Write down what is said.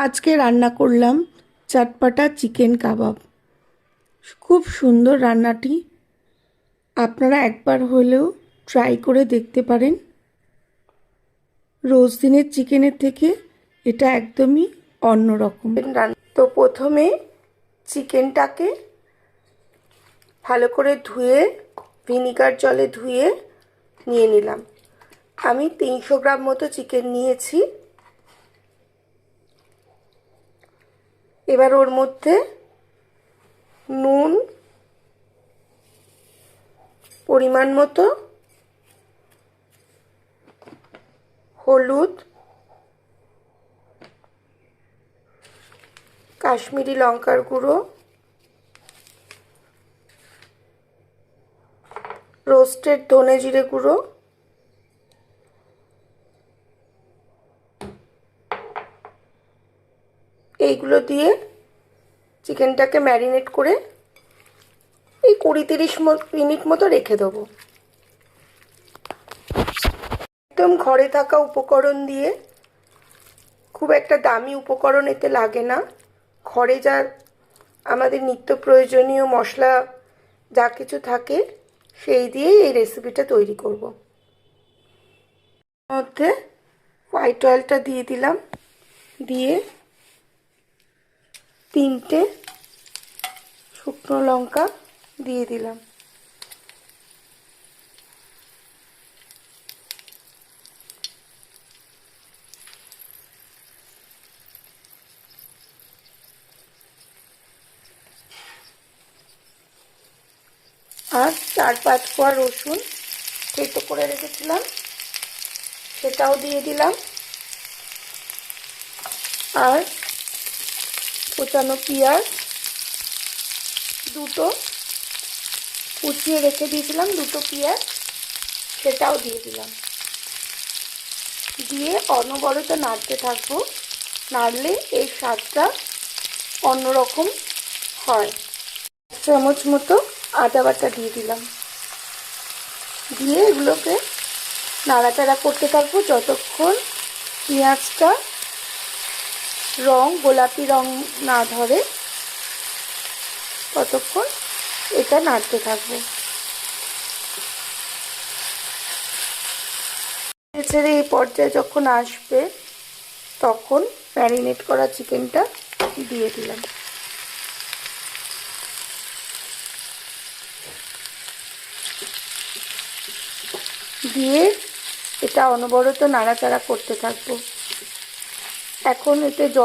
আজকে রান্না করলাম চটপটা চিকেন কাবাব। খুব সুন্দর রান্নাটি, আপনারা একবার হলেও ট্রাই করে দেখতে পারেন। রোজ দিনের চিকেনের থেকে এটা একদমই অন্যরকম। তো প্রথমে চিকেনটাকে ভালো করে ধুয়ে ভিনিগার জলে ধুয়ে নিয়ে নিলাম। আমি 300 গ্রাম মতো চিকেন নিয়েছি। এবার ওর মধ্যে নুন পরিমাণ মতো, হলুদ, কাশ্মীরি লঙ্কার গুঁড়ো, রোস্টেড ধনে জিরে গুঁড়ো, এইগুলো দিয়ে চিকেনটাকে ম্যারিনেট করে এই 20-30 মিনিট মতো রেখে দেবো। একদম ঘরে থাকা উপকরণ দিয়ে, খুব একটা দামি উপকরণ এতে লাগে না। ঘরে যা আমাদের নিত্য প্রয়োজনীয় মশলা যা কিছু থাকে সেই দিয়েই এই রেসিপিটা তৈরি করব। মধ্যে হোয়াইট অয়েলটা দিয়ে দিলাম, দিয়ে 3টে শুকনো লঙ্কা দিয়ে দিলাম। আর 4-5 কোয়া রসুন থেতো করে রেখেছিলাম, সেটাও দিয়ে দিলাম। আর কোচানো পেঁয়াজ দুটো কুচিয়ে রেখে দিয়েছিলাম, 2টো পেঁয়াজ, সেটাও দিয়ে দিলাম। দিয়ে অনবরত নাড়তে থাকবো। নাড়লে এর স্বাদটা অন্যরকম হয়। 1 চামচ মতো আদা বাটা দিয়ে দিলাম। দিয়ে এগুলোকে নাড়াচাড়া করতে থাকবো যতক্ষণ পেঁয়াজটা গোলাপি রং না ধরে, ততক্ষণ এটা নাড়তে থাকবো। ছেড়ে এই পর্যায়ে যখন আসবে তখন ম্যারিনেট করা চিকেনটা দিয়ে দিলাম। দিয়ে এটা অনবরত নাড়াচাড়া করতে থাকবো। এখন এতে জল